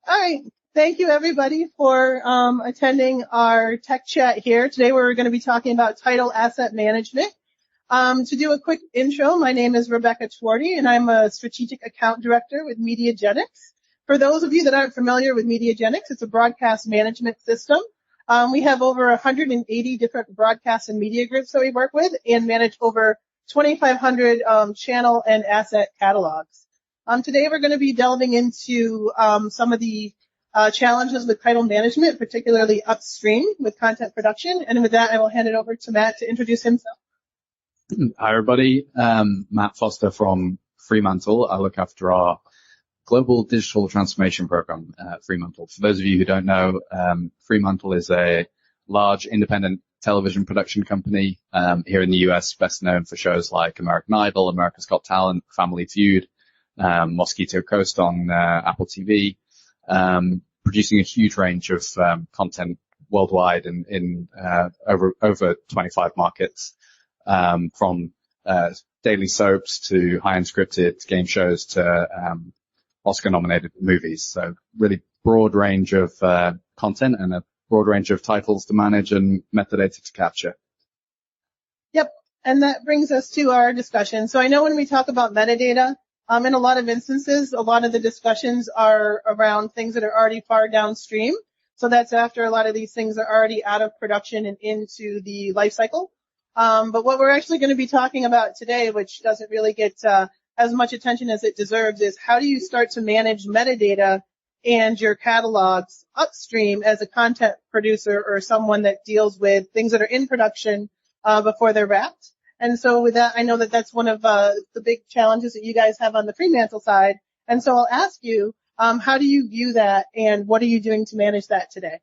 All right. Thank you, everybody, for attending our tech chat here. Today, we're going to be talking about title asset management. To do a quick intro, my name is Rebecca Twardy, and I'm a strategic account director with MediaGenix. For those of you that aren't familiar with MediaGenix, it's a broadcast management system. We have over 180 different broadcast and media groups that we work with and manage over 2,500 channel and asset catalogs. Today, we're going to be delving into some of the challenges with title management, particularly upstream with content production. And with that, I will hand it over to Matt to introduce himself. Hi, everybody. Matt Foster from Fremantle. I look after our global digital transformation program at Fremantle. For those of you who don't know, Fremantle is a large independent television production company here in the US, best known for shows like American Idol, America's Got Talent, Family Feud, Mosquito Coast on Apple TV, producing a huge range of content worldwide in over 25 markets, from daily soaps to high-end scripted game shows to Oscar-nominated movies. So really broad range of content and a broad range of titles to manage and metadata to capture. Yep, and that brings us to our discussion. So I know when we talk about metadata, in a lot of instances, a lot of the discussions are around things that are already far downstream. So that's after a lot of these things are already out of production and into the life cycle. But what we're actually going to be talking about today, which doesn't really get as much attention as it deserves, is how do you start to manage metadata and your catalogs upstream as a content producer or someone that deals with things that are in production before they're wrapped. And so with that, I know that that's one of the big challenges that you guys have on the Fremantle side. And so I'll ask you, how do you view that and what are you doing to manage that today?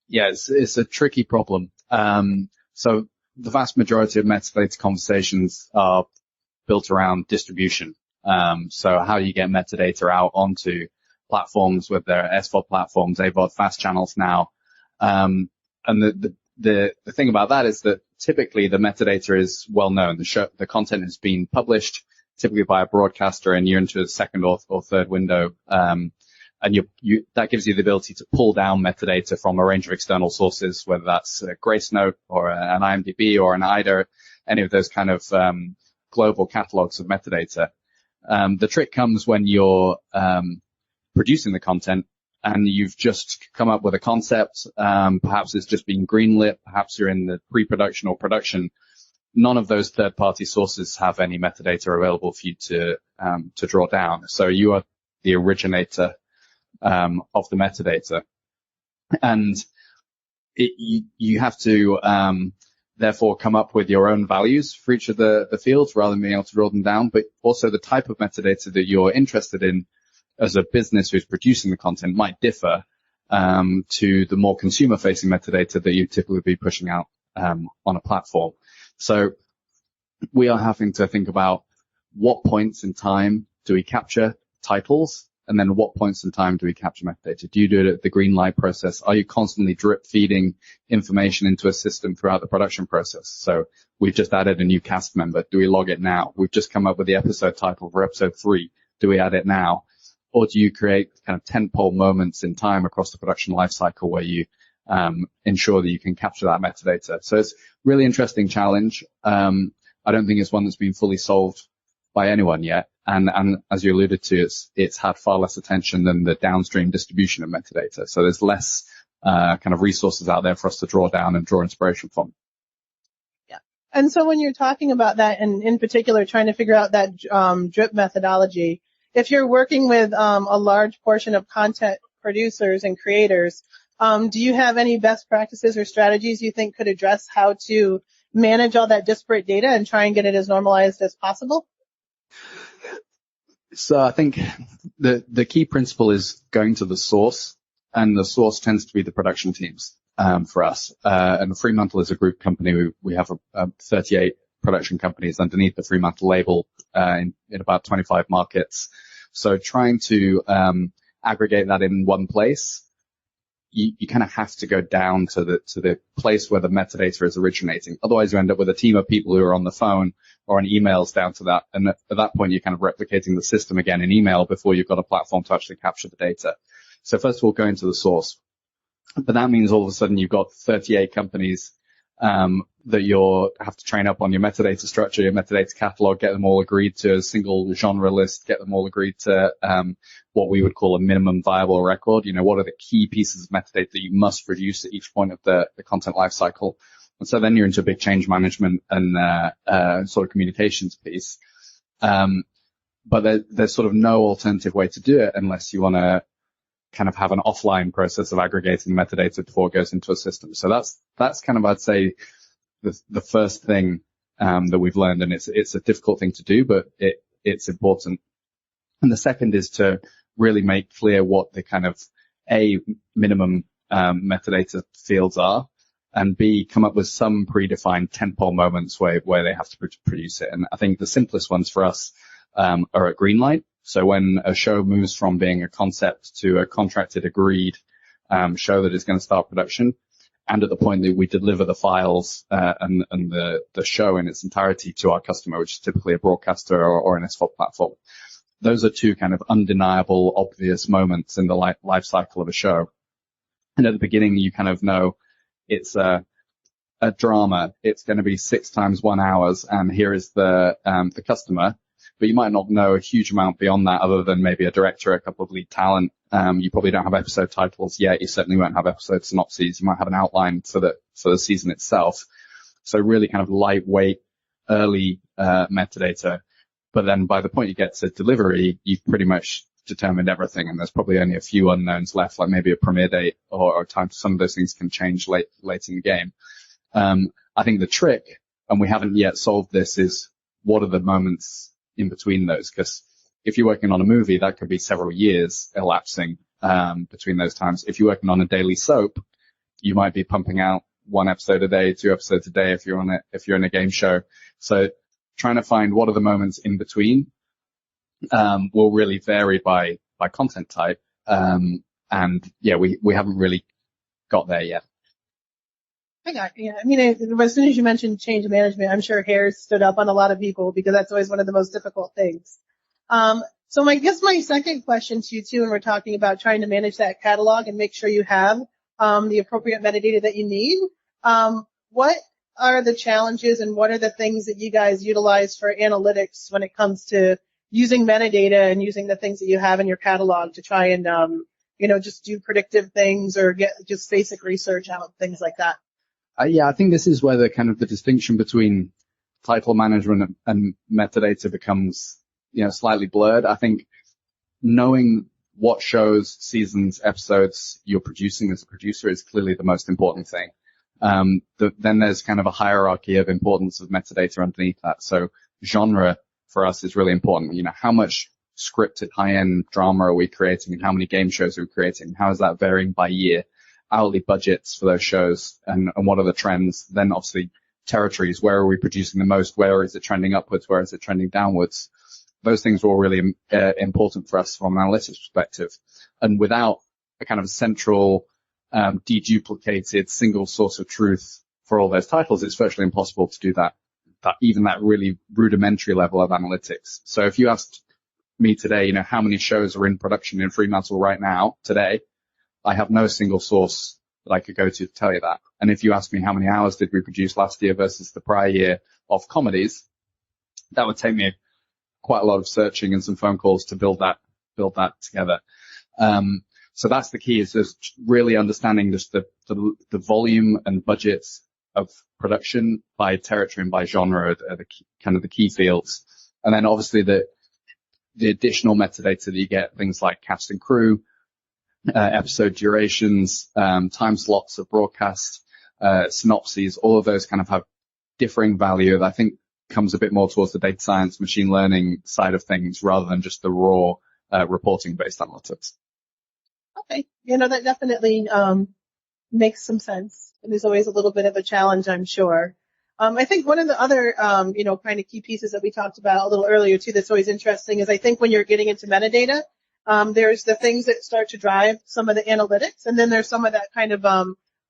Yeah, it's a tricky problem. So the vast majority of metadata conversations are built around distribution. So how do you get metadata out onto platforms, whether they're SVOD platforms, AVOD, fast channels now? And the thing about that is that typically the metadata is well known. The content has been published typically by a broadcaster, and you're into a second or third window. And that gives you the ability to pull down metadata from a range of external sources, whether that's a Grace Note or an IMDb or an IDA, any of those kind of global catalogs of metadata. The trick comes when you're producing the content and you've just come up with a concept. Perhaps it's just been greenlit. Perhaps you're in the pre-production or production. None of those third-party sources have any metadata available for you to draw down. So you are the originator of the metadata, and you have to therefore come up with your own values for each of the fields rather than being able to draw them down, but also the type of metadata that you're interested in as a business who's producing the content might differ to the more consumer-facing metadata that you typically be pushing out on a platform. So we are having to think about what points in time do we capture titles, and then what points in time do we capture metadata? Do you do it at the green light process? Are you constantly drip feeding information into a system throughout the production process? So we've just added a new cast member. Do we log it now? We've just come up with the episode title for episode 3. Do we add it now? Or do you create kind of tentpole moments in time across the production lifecycle where you ensure that you can capture that metadata? So it's a really interesting challenge. I don't think it's one that's been fully solved by anyone yet. And as you alluded to, it's had far less attention than the downstream distribution of metadata. So there's less kind of resources out there for us to draw down and draw inspiration from. Yeah. And so when you're talking about that, and in particular trying to figure out that drip methodology, if you're working with a large portion of content producers and creators, do you have any best practices or strategies you think could address how to manage all that disparate data and try and get it as normalized as possible? So I think the key principle is going to the source, and the source tends to be the production teams for us. And Fremantle is a group company. We have 38 production companies underneath the Fremantle label in about 25 markets. So trying to aggregate that in one place you kind of have to go down to the place where the metadata is originating. Otherwise, you end up with a team of people who are on the phone or on emails down to that. And at that point, you're kind of replicating the system again in email before you've got a platform to actually capture the data. So first of all, go into the source. But that means all of a sudden you've got 38 companies that you have to train up on your metadata structure, your metadata catalog, get them all agreed to a single genre list, get them all agreed to what we would call a minimum viable record. You know, what are the key pieces of metadata that you must produce at each point of the content lifecycle? And so then you're into a big change management and sort of communications piece. But there's sort of no alternative way to do it unless you want to kind of have an offline process of aggregating metadata before it goes into a system. So that's kind of, I'd say, the first thing that we've learned, and it's a difficult thing to do, but it's important. And the second is to really make clear what the kind of minimum metadata fields are, and B, come up with some predefined tentpole moments where they have to produce it. And I think the simplest ones for us are at greenlight. So when a show moves from being a concept to a contracted, agreed show that is going to start production, and at the point that we deliver the files and the show in its entirety to our customer, which is typically a broadcaster or an SVOD platform, those are two kind of undeniable, obvious moments in the life cycle of a show. And at the beginning, you kind of know it's a drama. It's going to be 6 times 1 hour, and here is the customer. But you might not know a huge amount beyond that, other than maybe a director, a couple of lead talent. You probably don't have episode titles yet. You certainly won't have episode synopses. You might have an outline for the season itself. So really kind of lightweight, early metadata. But then by the point you get to delivery, you've pretty much determined everything, and there's probably only a few unknowns left, like maybe a premiere date or time. Some of those things can change late in the game. I think the trick, and we haven't yet solved this, is what are the moments in between those? Because if you're working on a movie, that could be several years elapsing between those times. If you're working on a daily soap, you might be pumping out 1 episode a day, 2 episodes a day if you're in a game show. So trying to find what are the moments in between will really vary by content type. And yeah, we haven't really got there yet. I got you. Yeah. I mean, as soon as you mentioned change management, I'm sure hair stood up on a lot of people because that's always one of the most difficult things. So I guess my second question to you too, and we're talking about trying to manage that catalog and make sure you have the appropriate metadata that you need. What are the challenges and what are the things that you guys utilize for analytics when it comes to using metadata and using the things that you have in your catalog to try and, just do predictive things or get just basic research out, things like that? Yeah, I think this is where the distinction between title management and metadata becomes, slightly blurred. I think knowing what shows, seasons, episodes you're producing as a producer is clearly the most important thing. Then there's kind of a hierarchy of importance of metadata underneath that. So genre for us is really important. How much scripted high-end drama are we creating, and how many game shows are we creating? How is that varying by year? Hourly budgets for those shows, and what are the trends? Then obviously territories, where are we producing the most? Where is it trending upwards? Where is it trending downwards? Those things are all really important for us from an analytics perspective. And without a kind of central, deduplicated single source of truth for all those titles, it's virtually impossible to do that really rudimentary level of analytics. So if you asked me today, how many shows are in production in Fremantle right now, today, I have no single source that I could go to tell you that. And if you ask me how many hours did we produce last year versus the prior year of comedies, that would take me quite a lot of searching and some phone calls to build that together. So that's the key, is just really understanding just the volume and budgets of production by territory and by genre are the key fields. And then obviously the additional metadata that you get, things like cast and crew, episode durations, time slots of broadcast, synopses, all of those kind of have differing value that I think comes a bit more towards the data science, machine learning side of things rather than just the raw reporting-based analytics. Okay. That definitely makes some sense. And there's always a little bit of a challenge, I'm sure. I think one of the other, kind of key pieces that we talked about a little earlier too that's always interesting is I think when you're getting into metadata, There's the things that start to drive some of the analytics, and then there's some of that kind of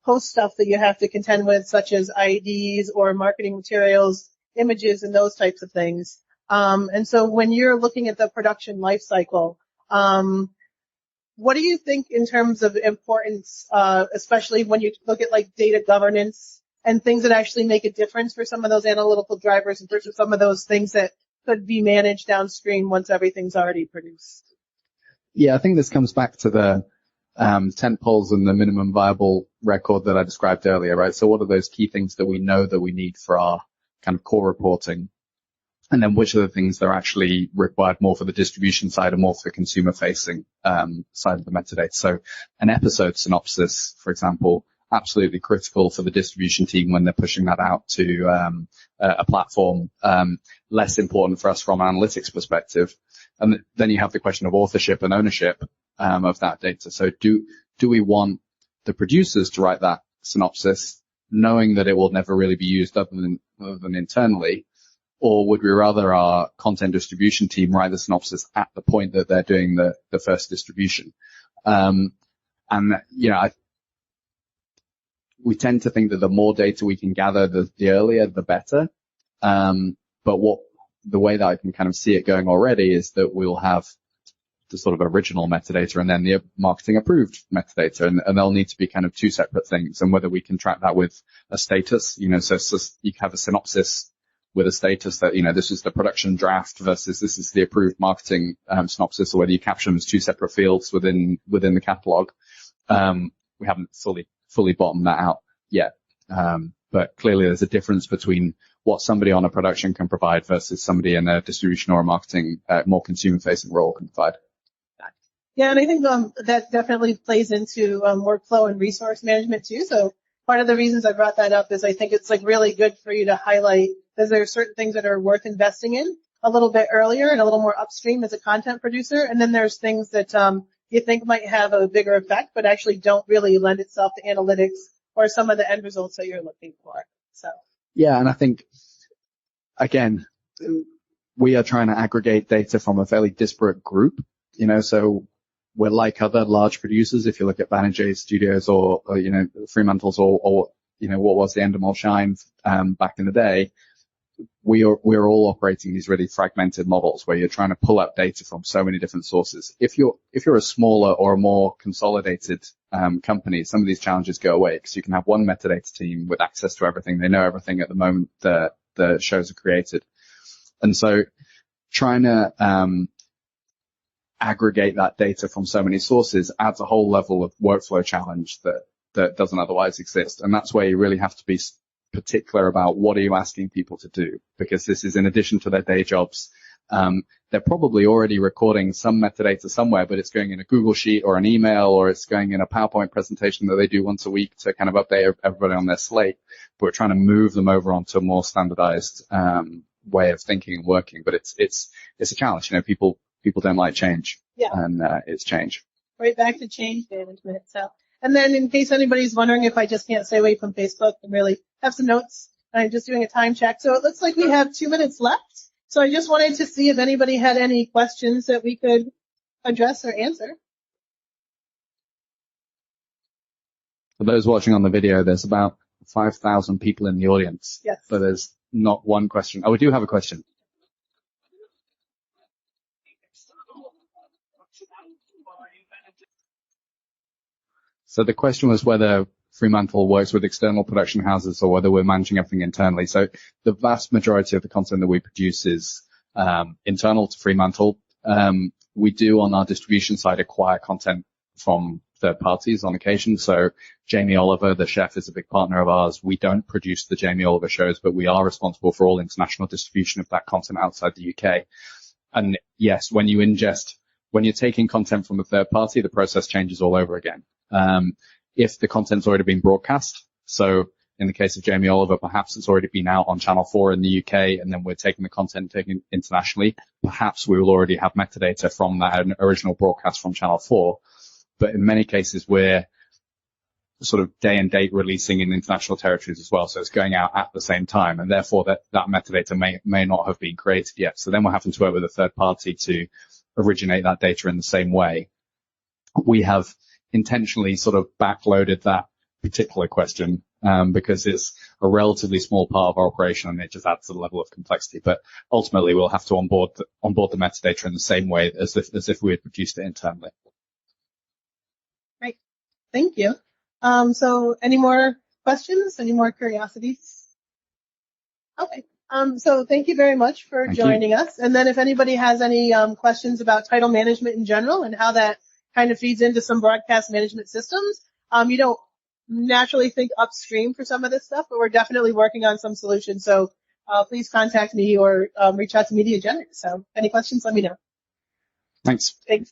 post stuff that you have to contend with, such as IDs or marketing materials, images, and those types of things. And so when you're looking at the production life cycle, what do you think in terms of importance, especially when you look at like data governance and things that actually make a difference for some of those analytical drivers versus some of those things that could be managed downstream once everything's already produced? Yeah, I think this comes back to the tent poles and the minimum viable record that I described earlier, right? So what are those key things that we know that we need for our kind of core reporting? And then which are the things that are actually required more for the distribution side and more for the consumer-facing side of the metadata? So an episode synopsis, for example, absolutely critical for the distribution team when they're pushing that out to a platform. Less important for us from an analytics perspective. And then you have the question of authorship and ownership of that data. So do we want the producers to write that synopsis, knowing that it will never really be used other than internally? Or would we rather our content distribution team write the synopsis at the point that they're doing the first distribution? And, you know, we tend to think that the more data we can gather, the earlier, the better. But the way that I can kind of see it going already is that we'll have the sort of original metadata and then the marketing approved metadata, and they'll need to be kind of two separate things. And whether we can track that with a status, you know, so you can have a synopsis with a status that, you know, this is the production draft versus this is the approved marketing synopsis, or whether you capture them as two separate fields within the catalog. We haven't fully bottomed that out yet. But clearly there's a difference between what somebody on a production can provide versus somebody in a distribution or a marketing, more consumer-facing role can provide. Yeah, and I think that definitely plays into workflow and resource management too. So part of the reasons I brought that up is I think it's like really good for you to highlight that there are certain things that are worth investing in a little bit earlier and a little more upstream as a content producer. And then there's things that you think might have a bigger effect, but actually don't really lend itself to analytics or some of the end results that you're looking for. So. Yeah, and I think, again, we are trying to aggregate data from a fairly disparate group, you know, so we're like other large producers. If you look at Banijay Studios or you know, Fremantle's or, you know, what was the Endemol Shine, back in the day, we're all operating these really fragmented models where you're trying to pull up data from so many different sources. If you're a smaller or a more consolidated company, some of these challenges go away because you can have one metadata team with access to everything. They know everything at the moment that the shows are created. And so trying to aggregate that data from so many sources adds a whole level of workflow challenge that doesn't otherwise exist. And that's where you really have to be particular about what are you asking people to do, because this is in addition to their day jobs. They're probably already recording some metadata somewhere, but it's going in a Google Sheet or an email, or it's going in a PowerPoint presentation that they do once a week to kind of update everybody on their slate. But we're trying to move them over onto a more standardized way of thinking and working. But it's a challenge. You know, people don't like change. Yeah. And it's change. Right back to change management. So, and then in case anybody's wondering if I just can't stay away from Facebook and really have some notes, I'm just doing a time check. So it looks like we have 2 minutes left. So I just wanted to see if anybody had any questions that we could address or answer. For those watching on the video, there's about 5,000 people in the audience. Yes. So there's not one question. Oh, we do have a question. So the question was whether Fremantle works with external production houses or whether we're managing everything internally. So the vast majority of the content that we produce is internal to Fremantle. We do on our distribution side acquire content from third parties on occasion. So Jamie Oliver, the chef, is a big partner of ours. We don't produce the Jamie Oliver shows, but we are responsible for all international distribution of that content outside the UK. And yes, when you're taking content from a third party, the process changes all over again. If the content's already been broadcast, so in the case of Jamie Oliver, perhaps it's already been out on Channel 4 in the UK, and then we're taking the content taken internationally. Perhaps we will already have metadata from that original broadcast from Channel 4. But in many cases, we're sort of day and date releasing in international territories as well. So it's going out at the same time, and therefore that metadata may not have been created yet. So then we're having to work with a third party to originate that data in the same way. We have intentionally sort of backloaded that particular question because it's a relatively small part of our operation and it just adds to the level of complexity. But ultimately, we'll have to onboard the metadata in the same way as if we had produced it internally. Great. Thank you. So any more questions? Any more curiosities? Okay. So thank you very much for joining us. And then if anybody has any questions about title management in general and how that kind of feeds into some broadcast management systems, you don't naturally think upstream for some of this stuff, but we're definitely working on some solutions. So please contact me or reach out to MediaGenix. So any questions, let me know. Thanks. Thanks.